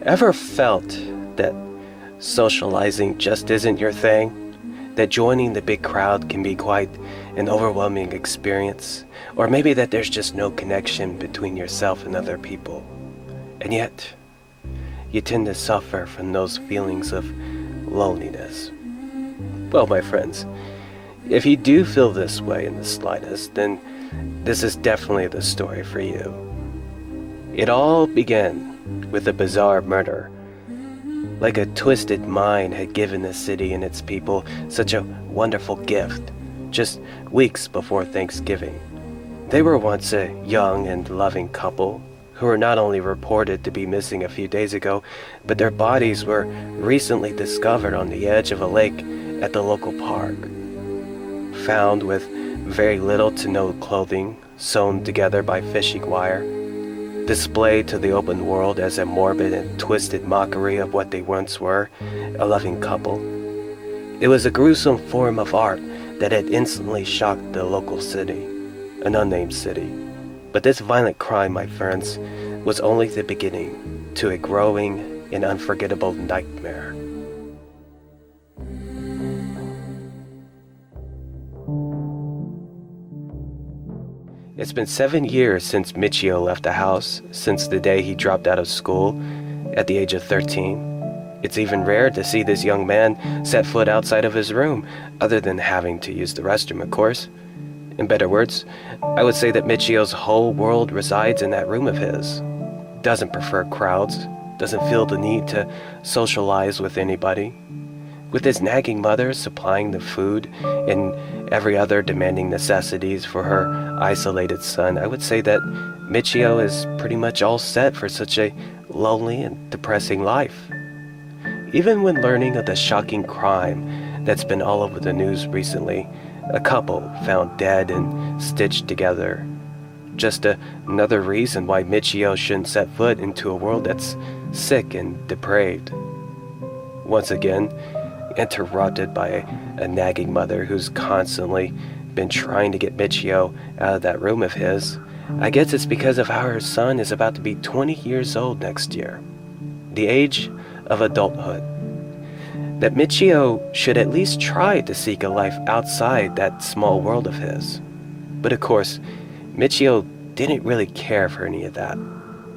Ever felt that socializing just isn't your thing? That joining the big crowd can be quite an overwhelming experience? Or maybe that there's just no connection between yourself and other people? And yet, you tend to suffer from those feelings of loneliness. Well, my friends, if you do feel this way in the slightest, then this is definitely the story for you. It all began with a bizarre murder. Like a twisted mind had given the city and its people such a wonderful gift just weeks before Thanksgiving. They were once a young and loving couple who were not only reported to be missing a few days ago, but their bodies were recently discovered on the edge of a lake at the local park. Found with very little to no clothing, sewn together by fishing wire, displayed to the open world as a morbid and twisted mockery of what they once were, a loving couple. It was a gruesome form of art that had instantly shocked the local city, an unnamed city. But this violent crime, my friends, was only the beginning to a growing and unforgettable nightmare. It's been 7 years since Michio left the house, since the day he dropped out of school at the age of 13. It's even rare to see this young man set foot outside of his room, other than having to use the restroom, of course. In better words, I would say that Michio's whole world resides in that room of his. Doesn't prefer crowds, doesn't feel the need to socialize with anybody. With his nagging mother supplying the food and every other demanding necessities for her isolated son, I would say that Michio is pretty much all set for such a lonely and depressing life. Even when learning of the shocking crime that's been all over the news recently, a couple found dead and stitched together. Just another reason why Michio shouldn't set foot into a world that's sick and depraved. Once again, interrupted by a nagging mother who's constantly been trying to get Michio out of that room of his. I guess it's because of how her son is about to be 20 years old next year, the age of adulthood, that Michio should at least try to seek a life outside that small world of his. But of course, Michio didn't really care for any of that,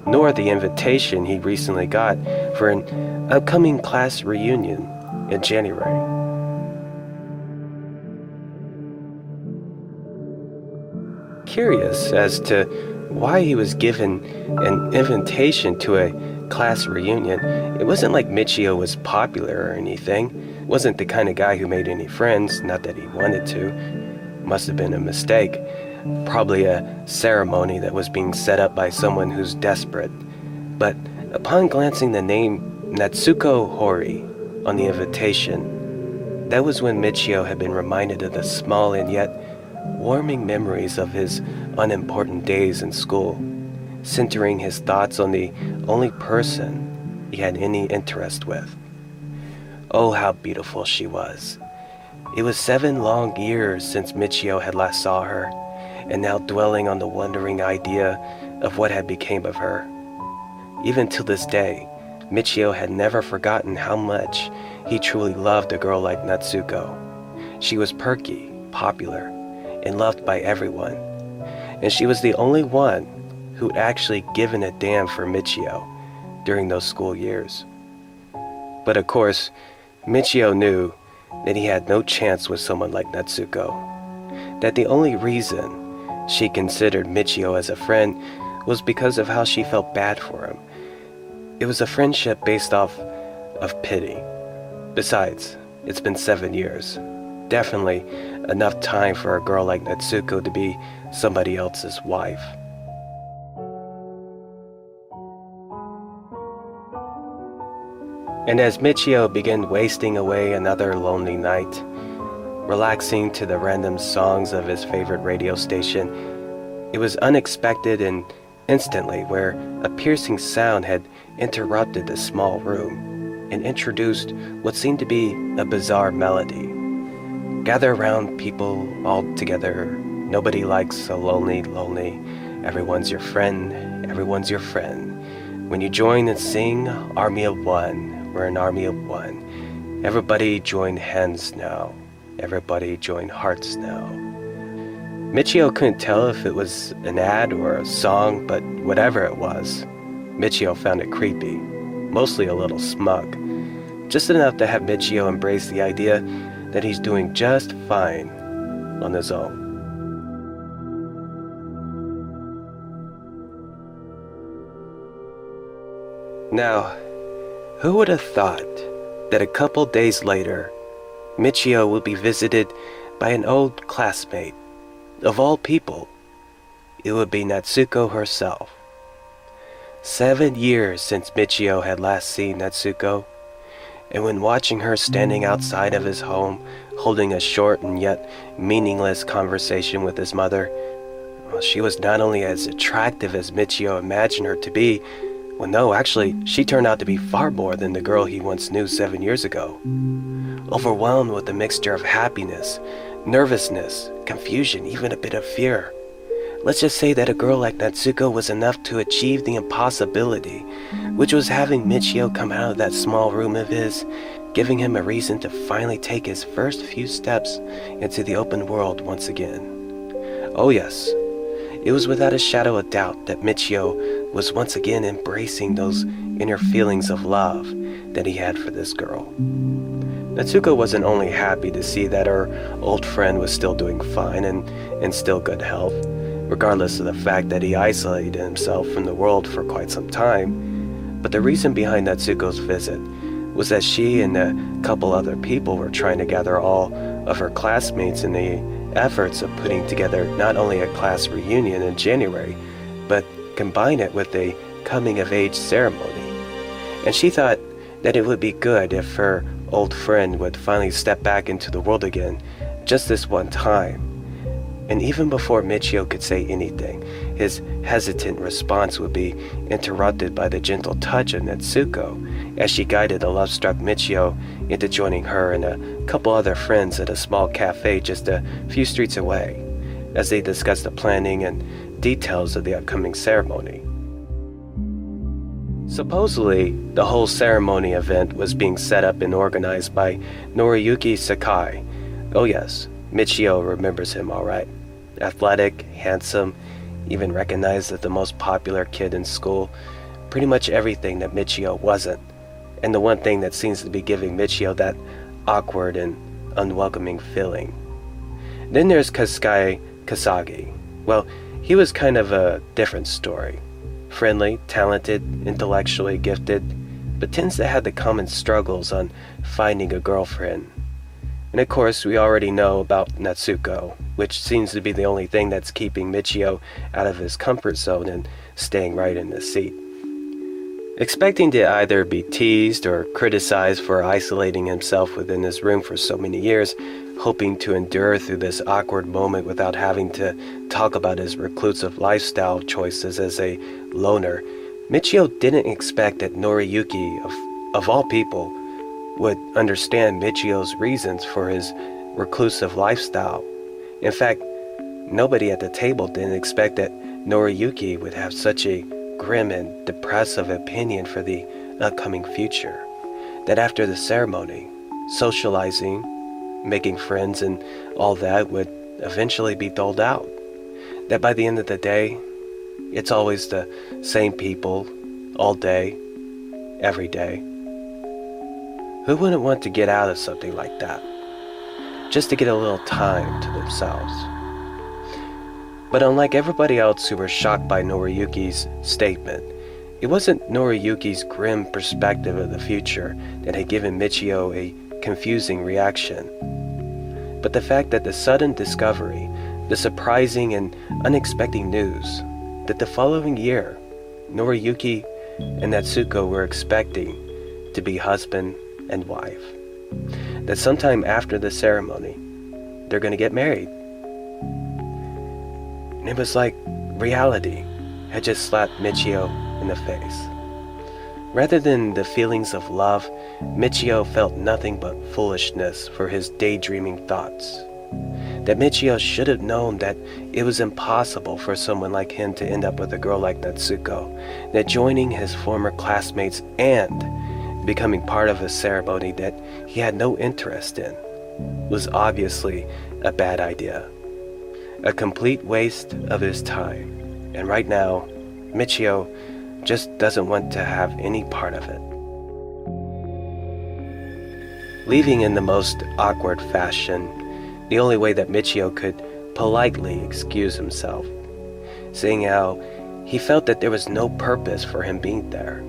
nor the invitation he recently got for an upcoming class reunion in January. Curious as to why he was given an invitation to a class reunion, it wasn't like Michio was popular or anything. Wasn't the kind of guy who made any friends, not that he wanted to. Must have been a mistake. Probably a ceremony that was being set up by someone who's desperate. But upon glancing the name Natsuko Hori on the invitation, that was when Michio had been reminded of the small and yet warming memories of his unimportant days in school, centering his thoughts on the only person he had any interest with. Oh, how beautiful she was. It was 7 long years since Michio had last saw her, and now dwelling on the wondering idea of what had become of her. Even to this day, Michio had never forgotten how much he truly loved a girl like Natsuko. She was perky, popular, and loved by everyone. And she was the only one who'd actually given a damn for Michio during those school years. But of course, Michio knew that he had no chance with someone like Natsuko. That the only reason she considered Michio as a friend was because of how she felt bad for him. It was a friendship based off of pity. Besides, it's been 7 years. Definitely enough time for a girl like Natsuko to be somebody else's wife. And as Michio began wasting away another lonely night, relaxing to the random songs of his favorite radio station, it was unexpected and instantly where a piercing sound had interrupted the small room and introduced what seemed to be a bizarre melody. Gather around, people, all together. Nobody likes a lonely. Everyone's your friend, everyone's your friend. When you join and sing Army of One, we're an army of one. Everybody join hands now. Everybody join hearts now. Michio couldn't tell if it was an ad or a song, but whatever it was, Michio found it creepy, mostly a little smug. Just enough to have Michio embrace the idea that he's doing just fine on his own. Now, who would have thought that a couple days later, Michio would be visited by an old classmate? Of all people, it would be Natsuko herself. 7 years since Michio had last seen Natsuko, and when watching her standing outside of his home, holding a short and yet meaningless conversation with his mother, well, she was not only as attractive as Michio imagined her to be, well, no, actually, she turned out to be far more than the girl he once knew 7 years ago. Overwhelmed with a mixture of happiness, nervousness, confusion, even a bit of fear. Let's just say that a girl like Natsuko was enough to achieve the impossibility, which was having Michio come out of that small room of his, giving him a reason to finally take his first few steps into the open world once again. Oh yes, it was without a shadow of doubt that Michio was once again embracing those inner feelings of love that he had for this girl. Natsuko wasn't only happy to see that her old friend was still doing fine and in still good health, regardless of the fact that he isolated himself from the world for quite some time, but the reason behind Natsuko's visit was that she and a couple other people were trying to gather all of her classmates in the efforts of putting together not only a class reunion in January, but combine it with a coming-of-age ceremony. And she thought that it would be good if her old friend would finally step back into the world again, just this one time. And even before Michio could say anything, his hesitant response would be interrupted by the gentle touch of Natsuko as she guided the love-struck Michio into joining her and a couple other friends at a small cafe just a few streets away, as they discussed the planning and details of the upcoming ceremony. Supposedly, the whole ceremony event was being set up and organized by Noriyuki Sakai. Oh yes, Michio remembers him all right. Athletic, handsome, even recognized as the most popular kid in school. Pretty much everything that Michio wasn't. And the one thing that seems to be giving Michio that awkward and unwelcoming feeling. Then there's Kasuke Kasagi. Well, he was kind of a different story. Friendly, talented, intellectually gifted, but tends to have the common struggles on finding a girlfriend. And of course, we already know about Natsuko, which seems to be the only thing that's keeping Michio out of his comfort zone and staying right in the seat. Expecting to either be teased or criticized for isolating himself within his room for so many years, hoping to endure through this awkward moment without having to talk about his reclusive lifestyle choices as a loner, Michio didn't expect that Noriyuki, of all people, would understand Michio's reasons for his reclusive lifestyle. In fact, nobody at the table didn't expect that Noriyuki would have such a grim and depressive opinion for the upcoming future, that after the ceremony, socializing, making friends and all that would eventually be doled out. That by the end of the day, it's always the same people, all day, every day. Who wouldn't want to get out of something like that? Just to get a little time to themselves. But unlike everybody else who were shocked by Noriyuki's statement, it wasn't Noriyuki's grim perspective of the future that had given Michio a confusing reaction, but the fact that the sudden discovery, the surprising and unexpected news, that the following year, Noriyuki and Natsuko were expecting to be husband and wife. That sometime after the ceremony, they're going to get married. And it was like reality had just slapped Michio in the face. Rather than the feelings of love, Michio felt nothing but foolishness for his daydreaming thoughts. that Michio should have known that it was impossible for someone like him to end up with a girl like Natsuko, that joining his former classmates and becoming part of a ceremony that he had no interest in was obviously a bad idea. A complete waste of his time. And right now, Michio just doesn't want to have any part of it. Leaving in the most awkward fashion, the only way that Michio could politely excuse himself, saying how he felt that there was no purpose for him being there.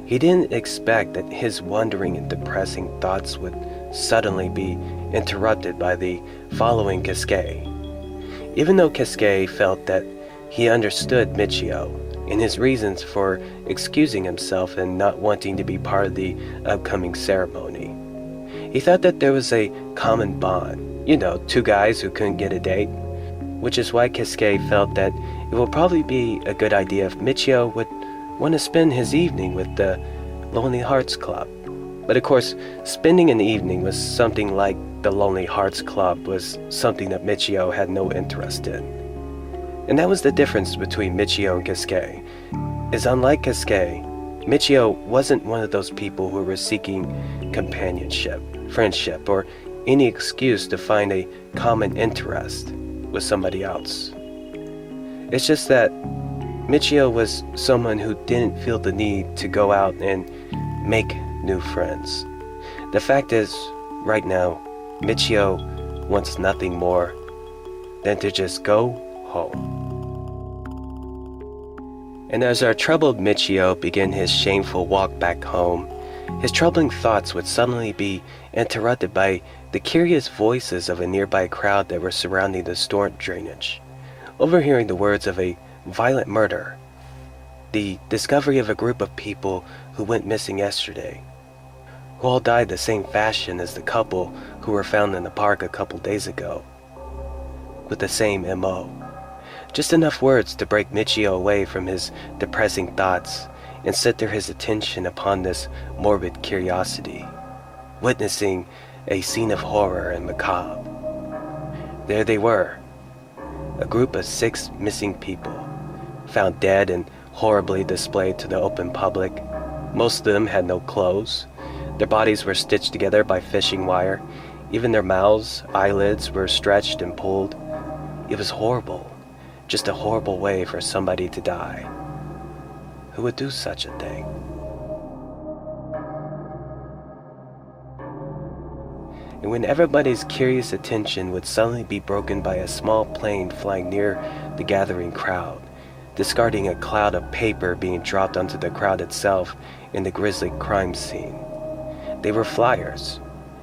He didn't expect that his wondering and depressing thoughts would suddenly be interrupted by the following cascade. Even though Cascade felt that he understood Michio and his reasons for excusing himself and not wanting to be part of the upcoming ceremony, he thought that there was a common bond. Two guys who couldn't get a date, which is why Cascade felt that it would probably be a good idea if Michio would want to spend his evening with the Lonely Hearts Club. But of course, spending an evening with something like the Lonely Hearts Club was something that Michio had no interest in. And that was the difference between Michio and Cascade, is unlike Cascade, Michio wasn't one of those people who were seeking companionship, friendship, or any excuse to find a common interest with somebody else. It's just that Michio was someone who didn't feel the need to go out and make new friends. The fact is, right now, Michio wants nothing more than to just go home. And as our troubled Michio began his shameful walk back home, his troubling thoughts would suddenly be interrupted by the curious voices of a nearby crowd that were surrounding the storm drainage, overhearing the words of a violent murder, the discovery of a group of people who went missing yesterday, who all died the same fashion as the couple who were found in the park a couple days ago, with the same MO. Just enough words to break Michio away from his depressing thoughts and center his attention upon this morbid curiosity, witnessing a scene of horror and macabre. There they were, a group of 6 missing people, found dead and horribly displayed to the open public. Most of them had no clothes. Their bodies were stitched together by fishing wire. Even their mouths, eyelids were stretched and pulled. It was horrible, just a horrible way for somebody to die. Who would do such a thing? And when everybody's curious attention would suddenly be broken by a small plane flying near the gathering crowd, discarding a cloud of paper being dropped onto the crowd itself in the grisly crime scene. They were flyers.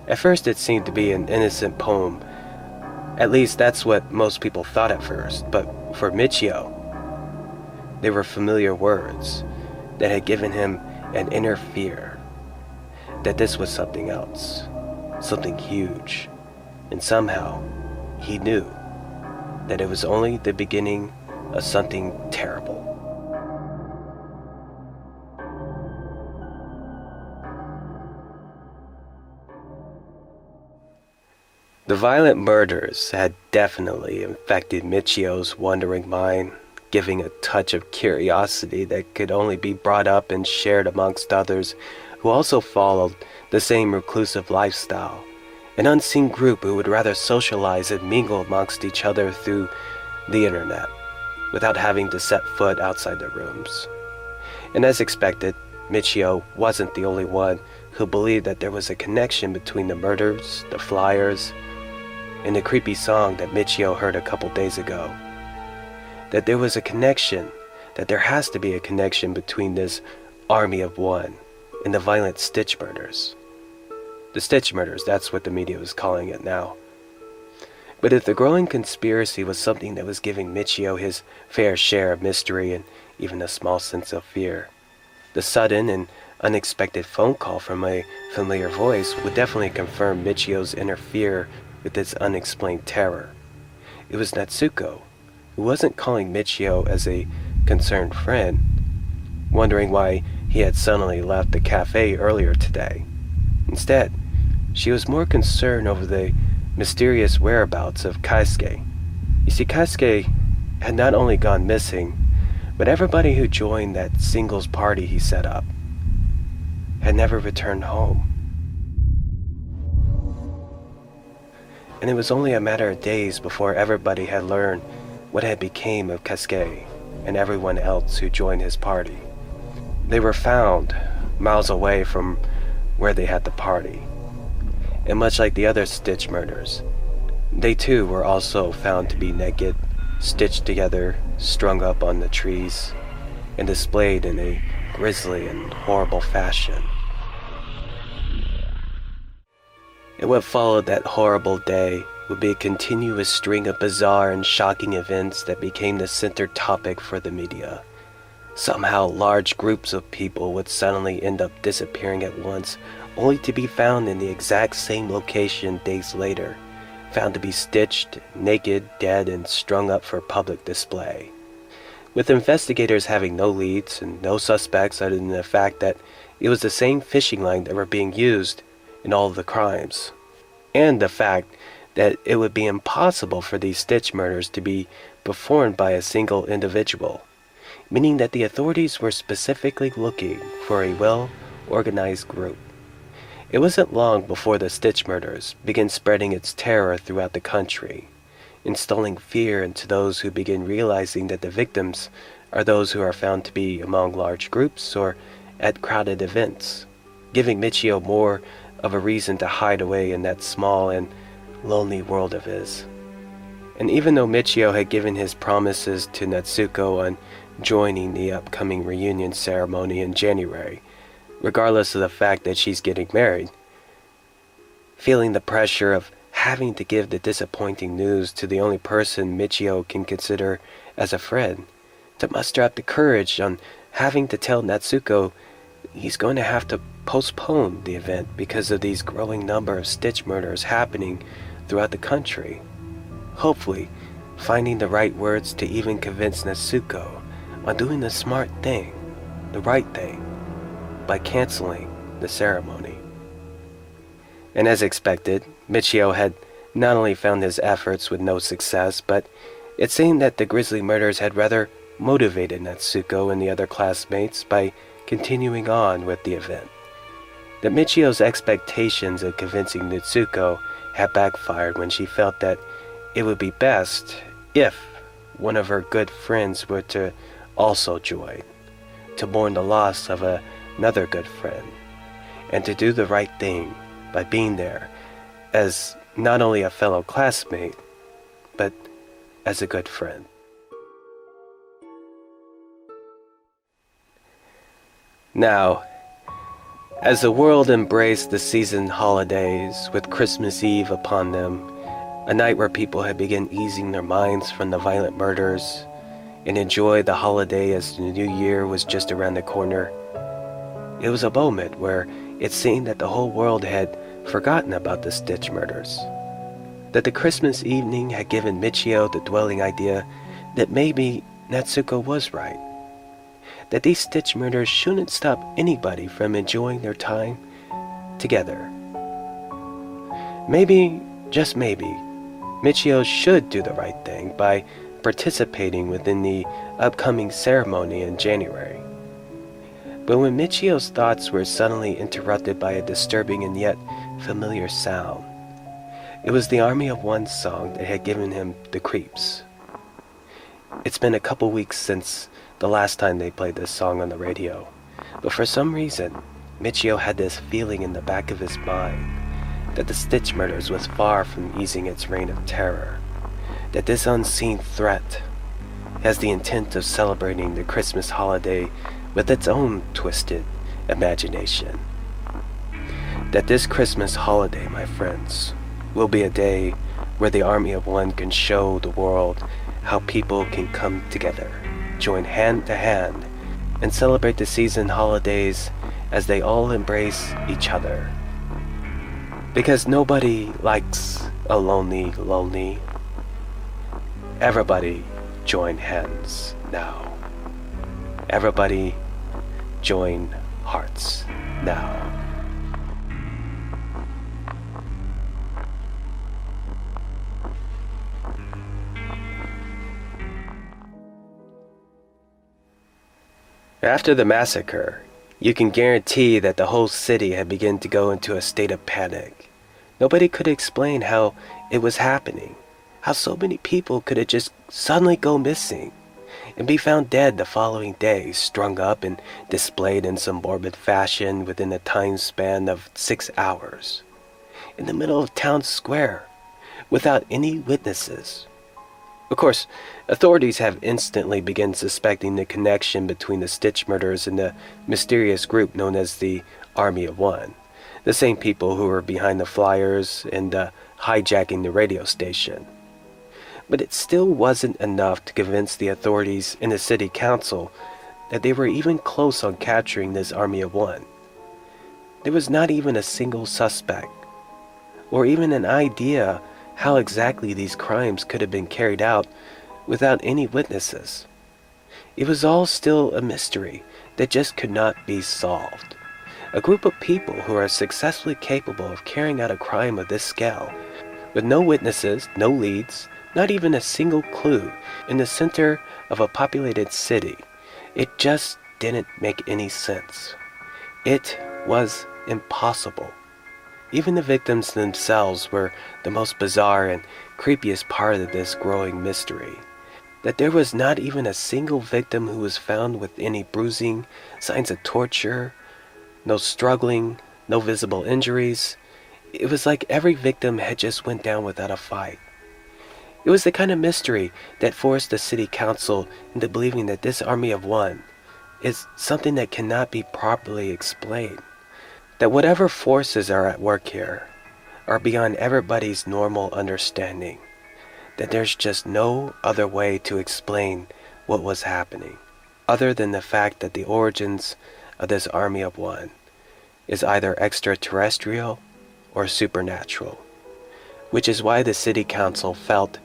At first it seemed to be an innocent poem. At least that's what most people thought at first, but for Michio, they were familiar words that had given him an inner fear that this was something else, something huge, and somehow he knew that it was only the beginning of something terrible. The violent murders had definitely infected Michio's wandering mind, giving a touch of curiosity that could only be brought up and shared amongst others who also followed the same reclusive lifestyle, an unseen group who would rather socialize and mingle amongst each other through the internet, without having to set foot outside their rooms. And as expected, Michio wasn't the only one who believed that there was a connection between the murders, the flyers, and the creepy song that Michio heard a couple days ago. That there was a connection, that there has to be a connection between this army of one and the violent Stitch murders. The Stitch murders, that's what the media was calling it now. But if the growing conspiracy was something that was giving Michio his fair share of mystery and even a small sense of fear, the sudden and unexpected phone call from a familiar voice would definitely confirm Michio's inner fear with its unexplained terror. It was Natsuko, who wasn't calling Michio as a concerned friend, wondering why he had suddenly left the cafe earlier today. Instead, she was more concerned over the mysterious whereabouts of Kaisuke. You see, Kaisuke had not only gone missing, but everybody who joined that singles party he set up had never returned home. And it was only a matter of days before everybody had learned what had become of Kaisuke and everyone else who joined his party. They were found miles away from where they had the party. And much like the other Stitch murders, they too were also found to be naked, stitched together, strung up on the trees, and displayed in a grisly and horrible fashion. And what followed that horrible day would be a continuous string of bizarre and shocking events that became the center topic for the media. Somehow large groups of people would suddenly end up disappearing at once, only to be found in the exact same location days later, found to be stitched, naked, dead, and strung up for public display. With investigators having no leads and no suspects other than the fact that it was the same fishing line that were being used in all of the crimes, and the fact that it would be impossible for these Stitch murders to be performed by a single individual, meaning that the authorities were specifically looking for a well-organized group. It wasn't long before the Stitch murders began spreading its terror throughout the country, instilling fear into those who begin realizing that the victims are those who are found to be among large groups or at crowded events, giving Michio more of a reason to hide away in that small and lonely world of his. And even though Michio had given his promises to Natsuko on joining the upcoming reunion ceremony in January, regardless of the fact that she's getting married, feeling the pressure of having to give the disappointing news to the only person Michio can consider as a friend, to muster up the courage on having to tell Natsuko he's going to have to postpone the event because of these growing number of Stitch murders happening throughout the country, hopefully finding the right words to even convince Natsuko on doing the smart thing, the right thing, by canceling the ceremony. And as expected, Michio had not only found his efforts with no success, but it seemed that the grisly murders had rather motivated Natsuko and the other classmates by continuing on with the event. That Michio's expectations of convincing Natsuko had backfired when she felt that it would be best if one of her good friends were to also join, to mourn the loss of another good friend, and to do the right thing by being there as not only a fellow classmate, but as a good friend. Now, as the world embraced the season holidays with Christmas Eve upon them, a night where people had begun easing their minds from the violent murders and enjoy the holiday as the new year was just around the corner, it was a moment where it seemed that the whole world had forgotten about the Stitch murders. That the Christmas evening had given Michio the dwelling idea that maybe Natsuko was right. That these Stitch murders shouldn't stop anybody from enjoying their time together. Maybe, just maybe, Michio should do the right thing by participating within the upcoming ceremony in January. But when Michio's thoughts were suddenly interrupted by a disturbing and yet familiar sound, it was the Army of One song that had given him the creeps. It's been a couple weeks since the last time they played this song on the radio, but for some reason, Michio had this feeling in the back of his mind that the Stitch murders was far from easing its reign of terror, that this unseen threat has the intent of celebrating the Christmas holiday with its own twisted imagination. That this Christmas holiday, my friends, will be a day where the Army of One can show the world how people can come together, join hand to hand, and celebrate the season holidays as they all embrace each other. Because nobody likes a lonely. Everybody join hands now. Everybody join hearts now. After the massacre, you can guarantee that the whole city had begun to go into a state of panic. Nobody could explain how it was happening, how so many people could have just suddenly go missing and be found dead the following day, strung up and displayed in some morbid fashion within a time span of 6 hours, in the middle of town square, without any witnesses. Of course, authorities have instantly begun suspecting the connection between the Stitch murders and the mysterious group known as the Army of One, the same people who were behind the flyers and hijacking the radio station. But it still wasn't enough to convince the authorities and the city council that they were even close on capturing this Army of One. There was not even a single suspect, or even an idea how exactly these crimes could have been carried out without any witnesses. It was all still a mystery that just could not be solved. A group of people who are successfully capable of carrying out a crime of this scale, with no witnesses, no leads, not even a single clue, in the center of a populated city. It just didn't make any sense. It was impossible. Even the victims themselves were the most bizarre and creepiest part of this growing mystery. That there was not even a single victim who was found with any bruising, signs of torture, no struggling, no visible injuries. It was like every victim had just went down without a fight. It was the kind of mystery that forced the city council into believing that this Army of One is something that cannot be properly explained. That whatever forces are at work here are beyond everybody's normal understanding. That there's just no other way to explain what was happening, other than the fact that the origins of this Army of One is either extraterrestrial or supernatural, which is why the city council felt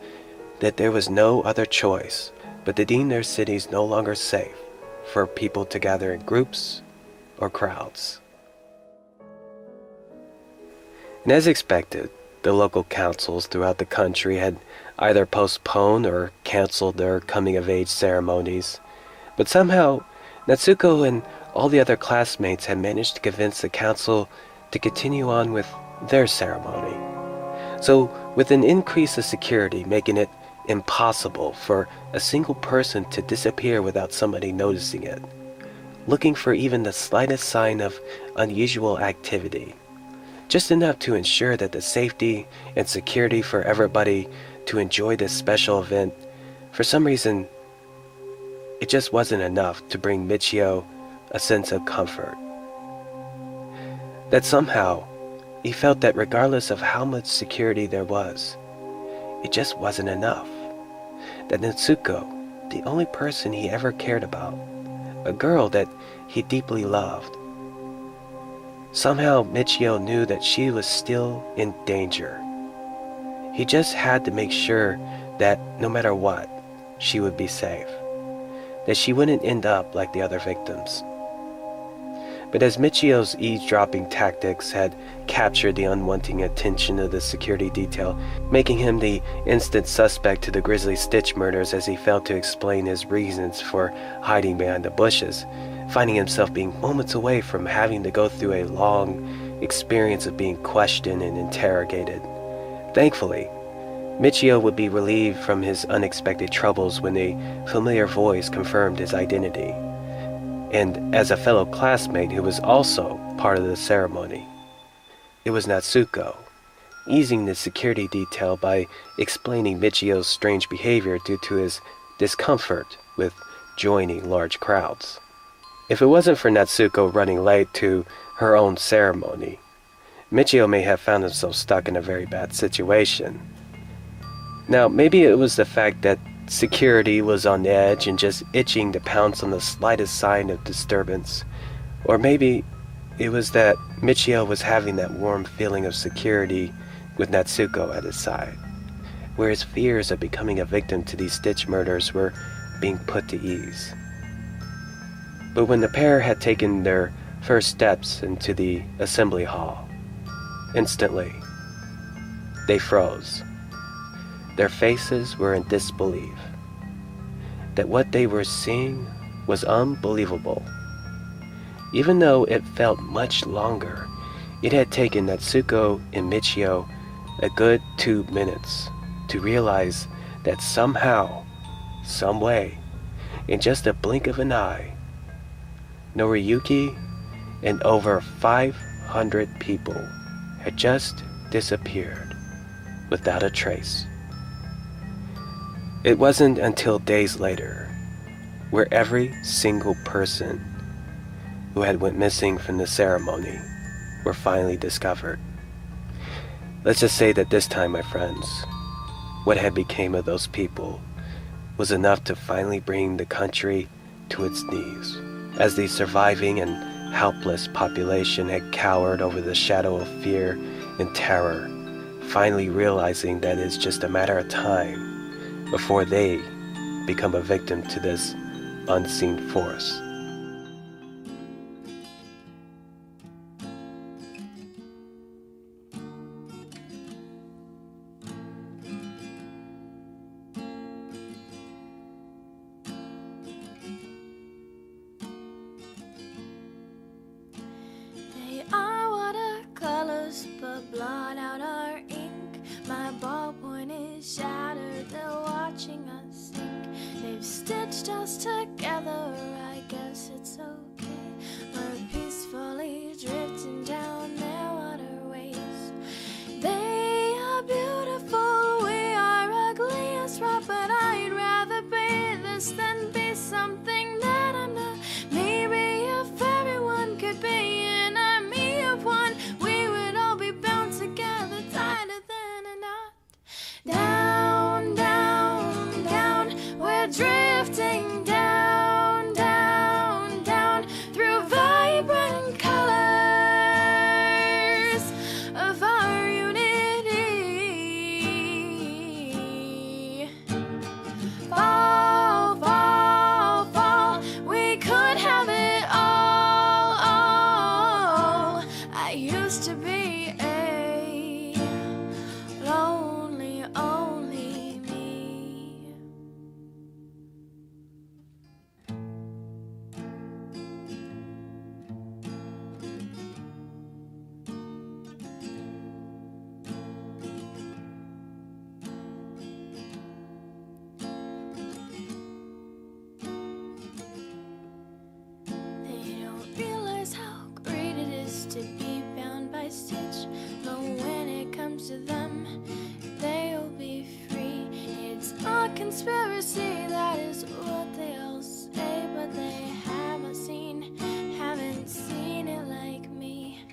that there was no other choice but to deem their cities no longer safe for people to gather in groups or crowds. And as expected, the local councils throughout the country had either postponed or canceled their coming-of-age ceremonies, but somehow Natsuko and all the other classmates had managed to convince the council to continue on with their ceremony. So, with an increase of security making it impossible for a single person to disappear without somebody noticing it, looking for even the slightest sign of unusual activity, just enough to ensure that the safety and security for everybody to enjoy this special event, for some reason, it just wasn't enough to bring Michio a sense of comfort. That somehow, he felt that regardless of how much security there was, it just wasn't enough. That Natsuko, the only person he ever cared about, a girl that he deeply loved, somehow Michio knew that she was still in danger. He just had to make sure that no matter what, she would be safe, that she wouldn't end up like the other victims. But as Michio's eavesdropping tactics had captured the unwanting attention of the security detail, making him the instant suspect to the grisly Stitch murders as he failed to explain his reasons for hiding behind the bushes, finding himself being moments away from having to go through a long experience of being questioned and interrogated. Thankfully, Michio would be relieved from his unexpected troubles when a familiar voice confirmed his identity, and as a fellow classmate who was also part of the ceremony. It was Natsuko, easing the security detail by explaining Michio's strange behavior due to his discomfort with joining large crowds. If it wasn't for Natsuko running late to her own ceremony, Michio may have found himself stuck in a very bad situation. Now, maybe it was the fact that security was on edge and just itching to pounce on the slightest sign of disturbance. Or maybe it was that Michio was having that warm feeling of security with Natsuko at his side, where his fears of becoming a victim to these Stitch murders were being put to ease. But when the pair had taken their first steps into the assembly hall, instantly, they froze. Their faces were in disbelief that what they were seeing was unbelievable. Even though it felt much longer, it had taken Natsuko and Michio a good 2 minutes to realize that somehow, some way, in just a blink of an eye, Noriyuki and over 500 people had just disappeared without a trace. It wasn't until days later, where every single person who had went missing from the ceremony were finally discovered. Let's just say that this time, my friends, what had become of those people was enough to finally bring the country to its knees, as the surviving and helpless population had cowered over the shadow of fear and terror, finally realizing that it's just a matter of time before they become a victim to this unseen force. They are watercolors, but blot out our ink. My ballpoint is shattered, they're watching us sink. They've stitched us together, I guess it's okay. We're peacefully drifting down their waterways. They are beautiful, we are ugly as rot, but I'd rather be this than be something that I'm not. Maybe if everyone could be an army of one, we would all be bound together, tighter than a knot. Down, down, down, we're drifting down, down, down, through vibrant colors of our unity. Fall, fall, fall, we could have it all. I used to be a lonely, only me. They don't realize how great it is to be bound by stitch, but when it comes to them, they'll be free. It's a conspiracy, that is what they all say, but they haven't seen it like me.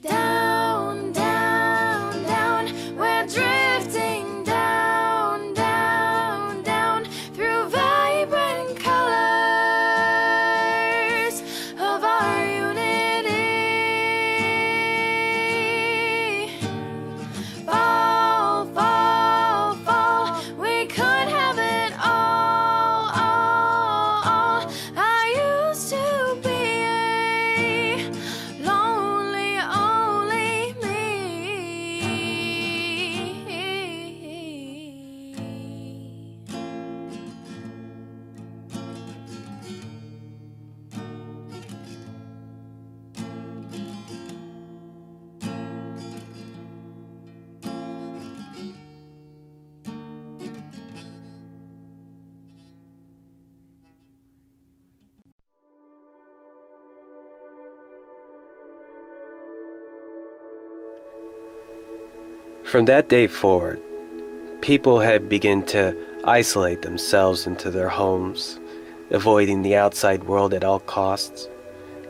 Down, down, down, we're drifting down, down, down, through vibrant colors of our unity. Fall, fall, fall, we could have it all. I used to be a lonely, only me. From that day forward, people had begun to isolate themselves into their homes, avoiding the outside world at all costs.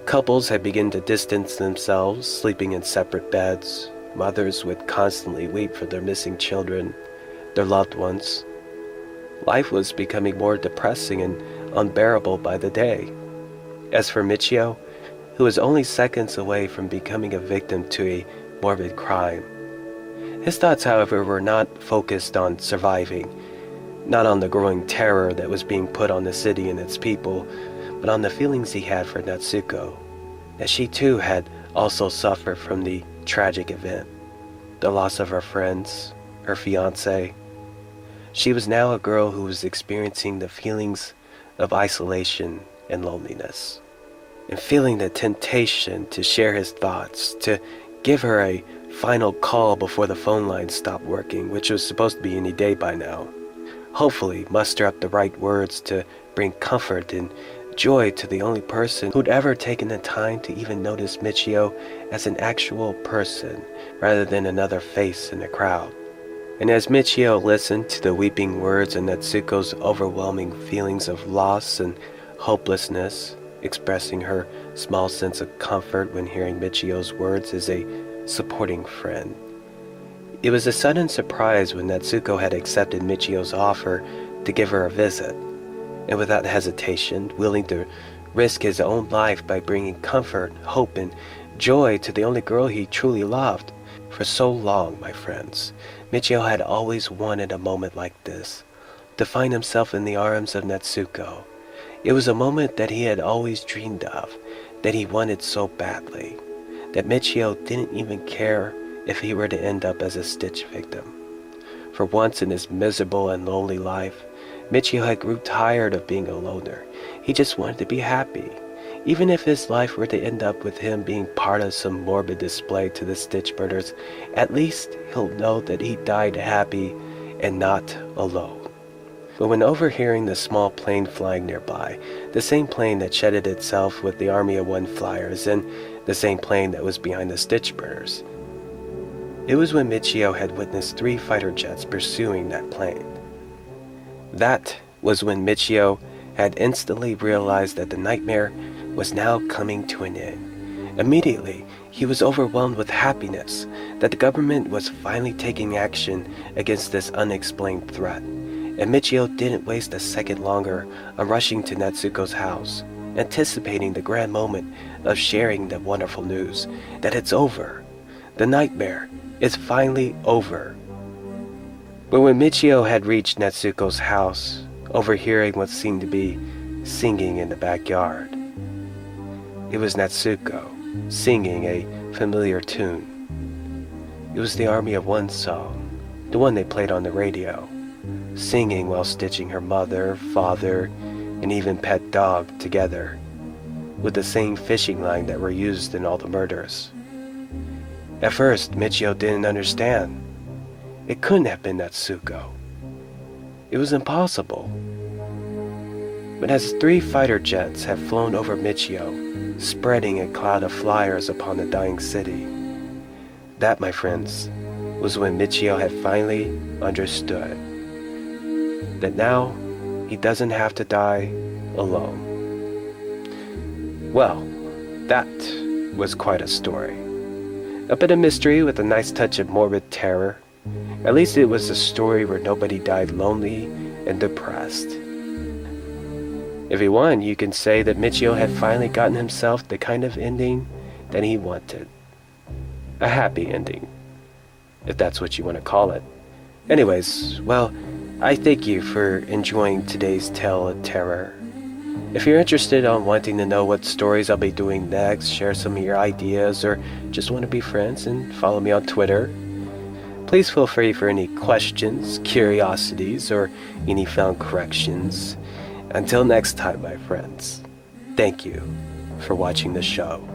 Couples had begun to distance themselves, sleeping in separate beds. Mothers would constantly weep for their missing children, their loved ones. Life was becoming more depressing and unbearable by the day. As for Michio, who was only seconds away from becoming a victim to a morbid crime, his thoughts, however, were not focused on surviving, not on the growing terror that was being put on the city and its people, but on the feelings he had for Natsuko, as she too had also suffered from the tragic event, the loss of her friends, her fiancé. She was now a girl who was experiencing the feelings of isolation and loneliness, and feeling the temptation to share his thoughts, to give her a final call before the phone line stopped working, which was supposed to be any day by now. Hopefully muster up the right words to bring comfort and joy to the only person who'd ever taken the time to even notice Michio as an actual person rather than another face in the crowd. And as Michio listened to the weeping words and Natsuko's overwhelming feelings of loss and hopelessness, expressing her small sense of comfort when hearing Michio's words as a supporting friend, it was a sudden surprise when Natsuko had accepted Michio's offer to give her a visit, and without hesitation, willing to risk his own life by bringing comfort, hope, and joy to the only girl he truly loved. For so long, my friends, Michio had always wanted a moment like this, to find himself in the arms of Natsuko. It was a moment that he had always dreamed of, that he wanted so badly, that Michio didn't even care if he were to end up as a Stitch victim. For once in his miserable and lonely life, Michio had grew tired of being a loner. He just wanted to be happy. Even if his life were to end up with him being part of some morbid display to the Stitch murders, at least he'll know that he died happy and not alone. But when overhearing the small plane flying nearby, the same plane that shedded itself with the Army of One flyers and the same plane that was behind the Stitch murders, it was when Michio had witnessed 3 fighter jets pursuing that plane. That was when Michio had instantly realized that the nightmare was now coming to an end. Immediately, he was overwhelmed with happiness that the government was finally taking action against this unexplained threat, and Michio didn't waste a second longer on rushing to Natsuko's house, anticipating the grand moment of sharing the wonderful news that it's over. The nightmare is finally over. But when Michio had reached Natsuko's house, overhearing what seemed to be singing in the backyard, it was Natsuko singing a familiar tune. It was the Army of One song, the one they played on the radio, singing while stitching her mother, father, and even pet dog together, with the same fishing line that were used in all the murders. At first, Michio didn't understand. It couldn't have been Natsuko. It was impossible. But as 3 fighter jets had flown over Michio, spreading a cloud of flyers upon the dying city, that, my friends, was when Michio had finally understood that now he doesn't have to die alone. Well, that was quite a story. A bit of mystery with a nice touch of morbid terror. At least it was a story where nobody died lonely and depressed. If you want, you can say that Michio had finally gotten himself the kind of ending that he wanted. A happy ending, if that's what you want to call it. Anyways, well, I thank you for enjoying today's tale of terror. If you're interested on wanting to know what stories I'll be doing next, share some of your ideas, or just want to be friends and follow me on Twitter, please feel free for any questions, curiosities, or any found corrections. Until next time, my friends, thank you for watching the show.